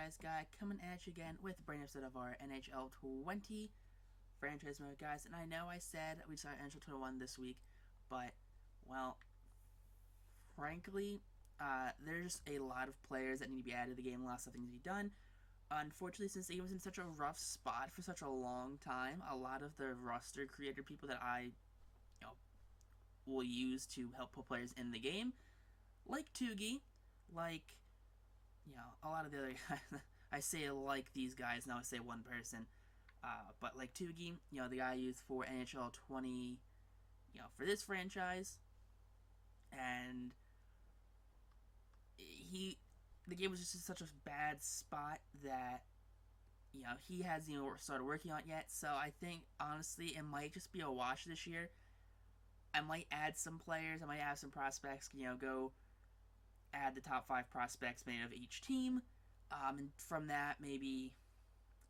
franchise guy coming at you again with a brand new episode of our NHL 20 franchise mode, guys. And I know I said we'd start NHL 21 this week, but, well, frankly, there's a lot of players that need to be added to the game, a lot of stuff that needs to be done. Unfortunately, since the game was in such a rough spot for such a long time, a lot of the roster creator people that I will use to help put players in the game, like Tugi, like a lot of the other guys. I say like these guys, now I say one person. But like Tugi, the guy I used for NHL 20, for this franchise. And the game was just in such a bad spot that, he hasn't started working on it yet. So I think, honestly, it might just be a wash this year. I might add some players, I might have some prospects, go add the top 5 prospects made of each team. And from that, maybe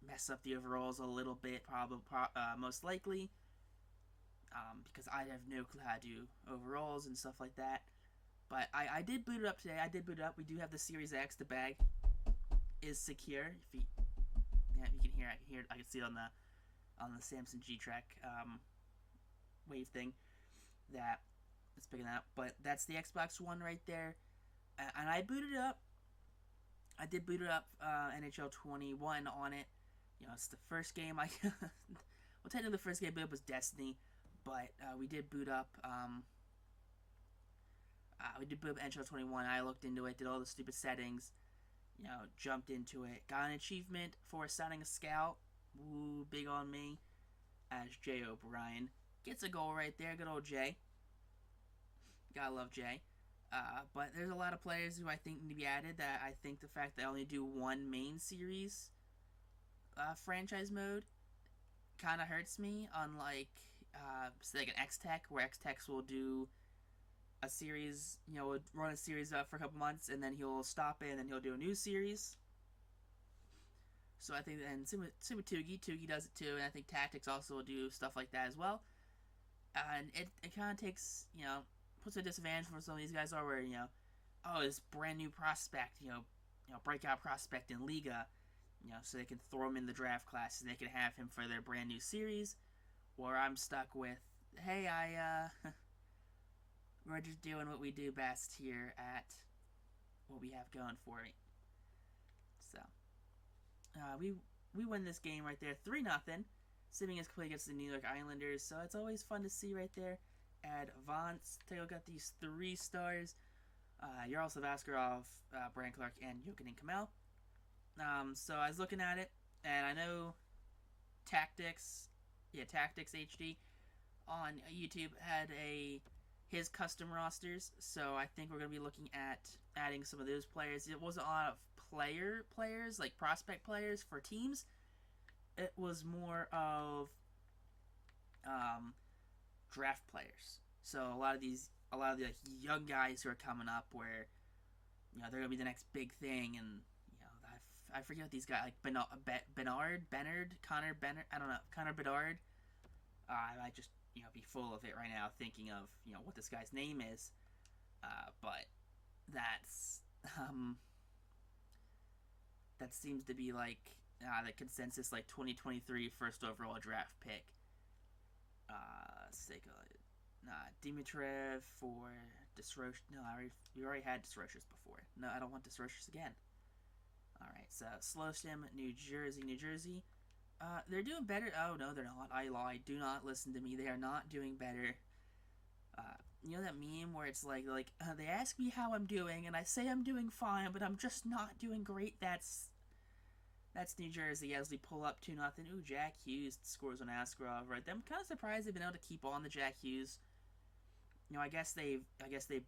mess up the overalls a little bit, most likely. Because I have no clue how to do overalls and stuff like that. But I did boot it up today. We do have the Series X. The bag is secure. If you can hear it. I can see it on the Samsung G-Track wave thing that it's picking up. But that's the Xbox One right there. And I booted it up. I did boot it up NHL 21 on it. It's the first game well, technically the first game boot up was Destiny, but we did boot up. NHL 21. I looked into it, did all the stupid settings, jumped into it, got an achievement for signing a scout. Woo, big on me. As Jay O'Brien gets a goal right there. Good old Jay. Gotta love Jay. But there's a lot of players who I think need to be added. That I think the fact that I only do one main series franchise mode kind of hurts me. Unlike say like an X-Tech, where X-Techs will do a series, would run a series for a couple months, and then he'll stop it, and then he'll do a new series. So I think, and same with Tugi does it too, and I think Tactics also will do stuff like that as well. And it kind of takes, puts a disadvantage for some of these guys are where, this brand new prospect, breakout prospect in Liga, so they can throw him in the draft class and they can have him for their brand new series. Or I'm stuck with, hey, we're just doing what we do best here at what we have going for it. So, we win this game right there, 3-0. Simming is playing against the New York Islanders, so it's always fun to see right there. Advance. Take a look at these 3 stars. Yaroslav Askarov, Brand Clark, and Jokinen Kamel. So I was looking at it, and I know Tactics HD on YouTube had his custom rosters, so I think we're going to be looking at adding some of those players. It wasn't a lot of players, like prospect players for teams. It was more of draft players. So a lot of the like, young guys who are coming up, where they're gonna be the next big thing, and I forget what these guys like Connor Bedard. I might just be full of it right now, thinking of what this guy's name is, but that's that seems to be like the consensus, like 2023 first overall draft pick. Let's take a Dimitrov for Desroches. No, we already had Desroches before. No, I don't want Desroches again. Alright, so Slowstim, New Jersey. They're doing better. Oh, no, they're not. I lie. Do not listen to me. They are not doing better. That meme where it's like they ask me how I'm doing, and I say I'm doing fine, but I'm just not doing great. That's New Jersey as we pull up 2-0. Ooh, Jack Hughes scores on Askarov right there. I'm kind of surprised they've been able to keep on the Jack Hughes. I guess they've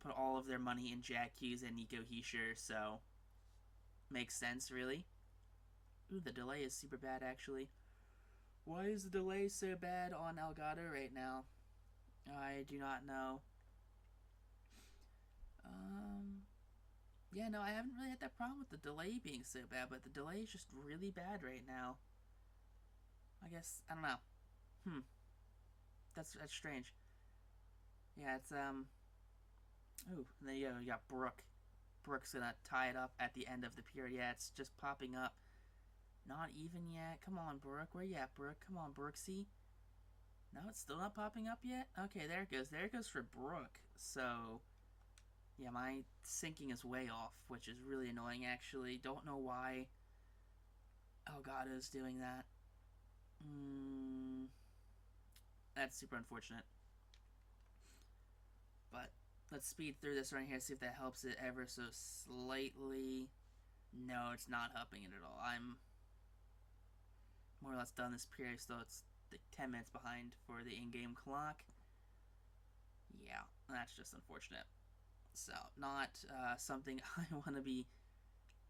put all of their money in Jack Hughes and Nico Hischier, so makes sense, really. Ooh, the delay is super bad, actually. Why is the delay so bad on Elgato right now? I do not know. Yeah, no, I haven't really had that problem with the delay being so bad, but the delay is just really bad right now. I guess, I don't know. That's strange. Yeah, it's, ooh, and there you go, you got Brooke. Brooks gonna tie it up at the end of the period. Yeah, it's just popping up. Not even yet. Come on, Brooke. Where you at, Brooke? Come on, Brooksy. No, it's still not popping up yet? Okay, there it goes. There it goes for Brooke. So, yeah, my syncing is way off, which is really annoying, actually. Don't know why Elgato's doing that. That's super unfortunate. But let's speed through this right here, see if that helps it ever so slightly. No, it's not helping it at all. I'm more or less done this period, so it's 10 minutes behind for the in-game clock. Yeah, that's just unfortunate. So, not something I want to be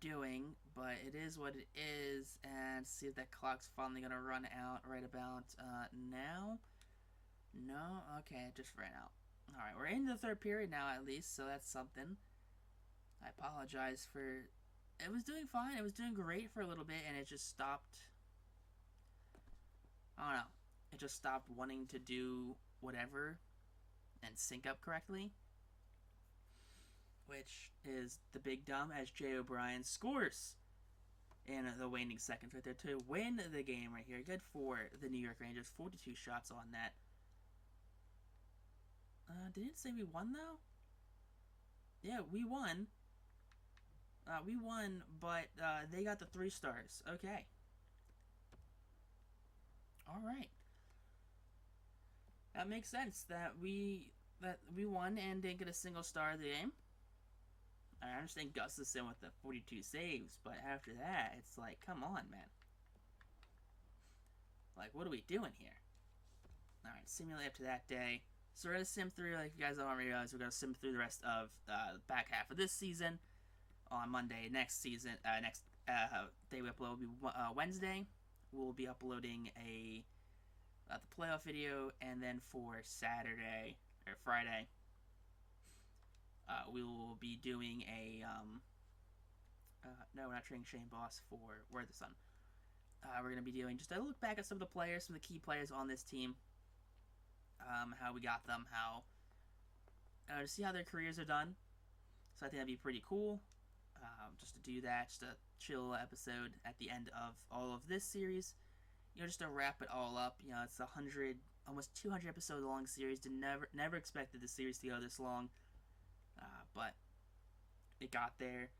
doing, but it is what it is, and see if that clock's finally going to run out right about now. No? Okay, it just ran out. Alright, we're in the third period now at least, so that's something. I apologize for... It was doing fine, it was doing great for a little bit, and it just stopped... I don't know. It just stopped wanting to do whatever and sync up correctly. Which is the big dumb as Jay O'Brien scores in the waning seconds right there to win the game right here. Good for the New York Rangers. 42 shots on net. Did it say we won, though? Yeah, we won. We won, but they got the 3 stars. Okay. Alright. That makes sense that we won and didn't get a single star of the game. I understand Gustafson with the 42 saves, but after that, it's like, come on, man. Like, what are we doing here? Alright, simulate up to that day. So we're going to sim through, like you guys already realize, we're going to sim through the rest of the back half of this season on Monday. Next season, next day we upload will be Wednesday. We'll be uploading the playoff video, and then for Saturday, or Friday, we will be doing a, no, we're not trading Shane Boss for Where the Sun. We're going to be doing just a look back at some of the players, some of the key players on this team, how we got them, how, to see how their careers are done. So I think that'd be pretty cool, just to do that, just a chill episode at the end of all of this series. You know, just to wrap it all up. You know, it's 100, almost 200 episode long series. Never expected the series to go this long. But it got there,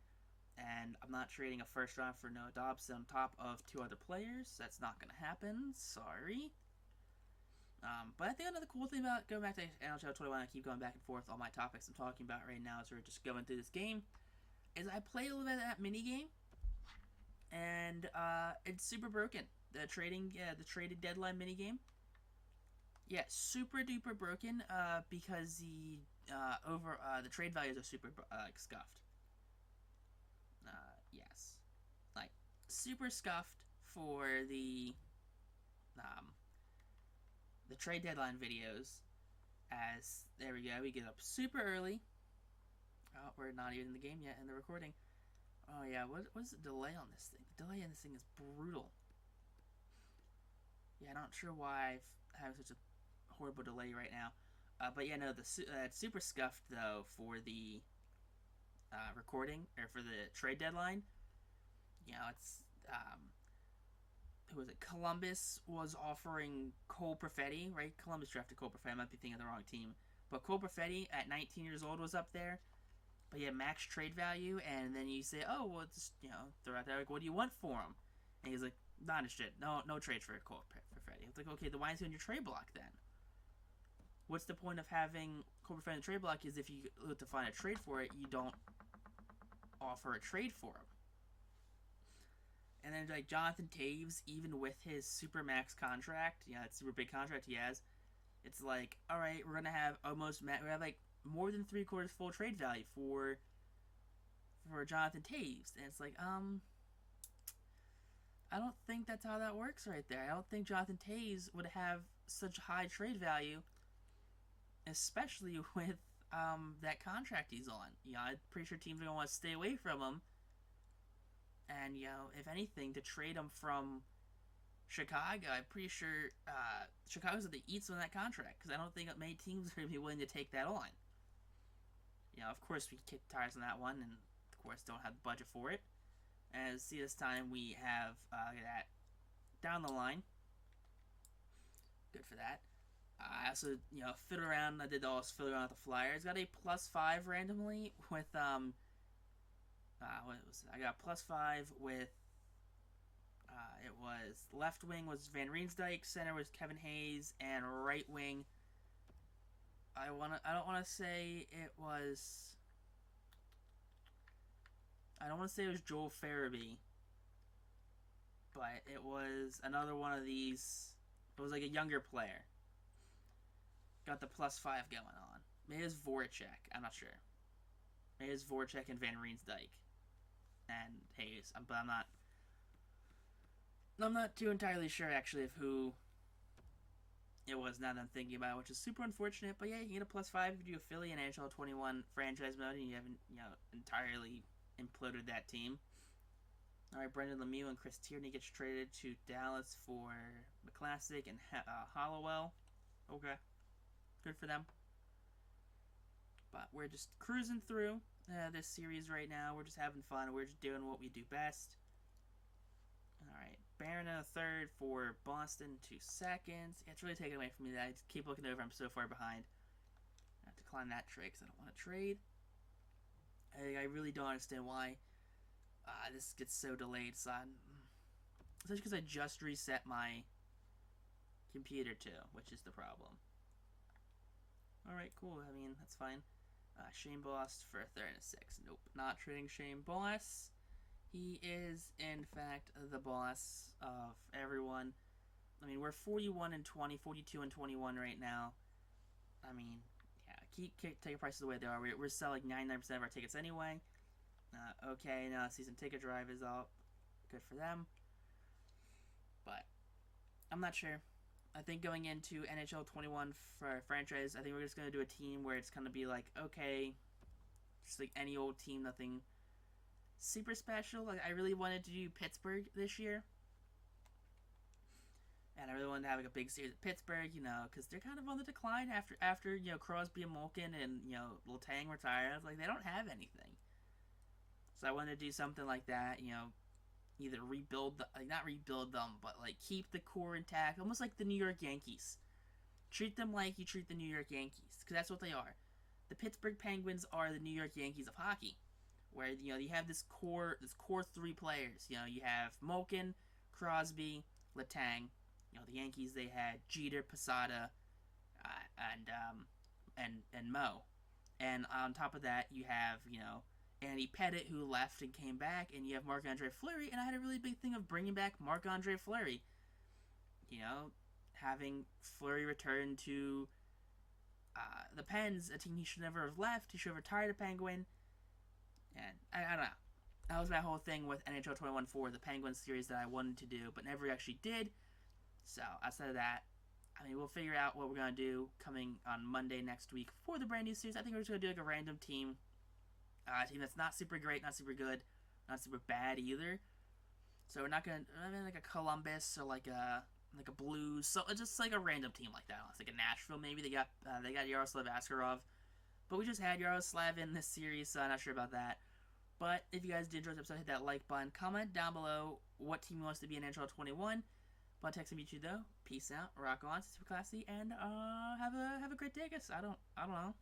and I'm not trading a first round for Noah Dobson on top of 2 other players. That's not going to happen. Sorry. But I think another cool thing about going back to NHL 21, I keep going back and forth on my topics I'm talking about right now as we're just going through this game, is I played a little bit of that mini game, and it's super broken. The traded deadline mini game. Yeah, super duper broken. Because the trade values are super scuffed. Yes, like super scuffed for the trade deadline videos. As there we go, we get up super early. Oh, we're not even in the game yet in the recording. Oh yeah, what's the delay on this thing? The delay on this thing is brutal. Yeah, I'm not sure why I have such a horrible delay right now. But yeah, no, it's super scuffed though for the recording, or for the trade deadline. You know, it's who was it? Columbus was offering Cole Perfetti, right? Columbus drafted Cole Perfetti. I might be thinking of the wrong team, but Cole Perfetti at 19 years old was up there. But yeah, max trade value, and then you say, oh well, just throw out there like, what do you want for him? And he's like, not interested. No trade for Cole Perfetti. It's like, okay, then why is he on your trade block then? What's the point of having Cole Perfetti on the trade block? Is if you look to find a trade for it, you don't offer a trade for him. And then like Jonathan Taves, even with his super max contract, that super big contract he has, it's like, all right, we're gonna have we have like more than 3/4 full trade value for Jonathan Taves, and it's like, I don't think that's how that works right there. I don't think Jonathan Taves would have such high trade value, especially with that contract he's on. I'm pretty sure teams are gonna want to stay away from him. And, if anything, to trade him from Chicago, I'm pretty sure Chicago's at the eats on that contract, because I don't think many teams are going to be willing to take that on. Of course, we kicked tires on that one, and course, don't have the budget for it. As see this time we have look at that down the line. Good for that. I also fiddle around. I did all this fiddle around with the Flyers. Got a +5 randomly with what was it? I got +5 with it was left wing was Van Riemsdyk, center was Kevin Hayes, and right wing I don't want to say it was Joel Farabee, but it was another one of these. It was like a younger player. Got the +5 going on. Maybe it's Voracek. I'm not sure. Maybe it's Voracek and Van Riemsdyk and Hayes, but I'm not too entirely sure actually of who it was now that I'm thinking about it, which is super unfortunate. But yeah, you can get a +5 if you do a Philly and NHL 21 franchise mode and you haven't entirely imploded that team. Alright, Brendan Lemieux and Chris Tierney gets traded to Dallas for McClassic and Hollowell. Okay. Good for them. But we're just cruising through this series right now. We're just having fun. We're just doing what we do best. Alright, Barron in a third for Boston, 2 seconds. Yeah, it's really taken away from me that I just keep looking over. I'm so far behind. I have to decline that trade because I don't want to trade. I really don't understand why this gets so delayed. So especially because I just reset my computer too, which is the problem. Alright, cool. I mean, that's fine. Shane Boss for a 3rd and a 6. Nope, not trading Shane Boss. He is, in fact, the boss of everyone. I mean, we're 41 and 20, 42 and 21 right now. I mean, yeah, keep ticket prices the way they are. We're selling 99% of our tickets anyway. Okay, now season ticket drive is up. Good for them. But I'm not sure. I think going into NHL 21 for franchise, I think we're just going to do a team where it's going to be like, okay, just like any old team, nothing super special. Like, I really wanted to do Pittsburgh this year. And I really wanted to have like a big series at Pittsburgh, because they're kind of on the decline after Crosby and Malkin and, Letang retired. I was like, they don't have anything. So I wanted to do something like that, either not rebuild them, but like keep the core intact, almost like the New York Yankees. Treat them like you treat the New York Yankees, because that's what they are. The Pittsburgh Penguins are the New York Yankees of hockey, where you have this core 3 players. You have Malkin, Crosby, Letang. The Yankees, they had Jeter, Posada, and Mo, and on top of that you have Andy Pettitte, who left and came back, and you have Marc-Andre Fleury, and I had a really big thing of bringing back Marc-Andre Fleury. Having Fleury return to the Pens, a team he should never have left. He should have retired a Penguin. And I don't know. That was my whole thing with NHL 21 for the Penguins series that I wanted to do, but never actually did. So, outside of that, I mean, we'll figure out what we're going to do coming on Monday next week for the brand new series. I think we're just going to do like a random team. A team that's not super great, not super good, not super bad either. So we're not going to, like a Columbus or like a Blues. So it's just like a random team like that. It's like a Nashville maybe. They got Yaroslav Askarov. But we just had Yaroslav in this series, so I'm not sure about that. But if you guys did enjoy this episode, hit that like button. Comment down below what team wants to be in NHL 21. But texting you though. Peace out. Rock on. Super classy. And have a great day, I guess. I don't know.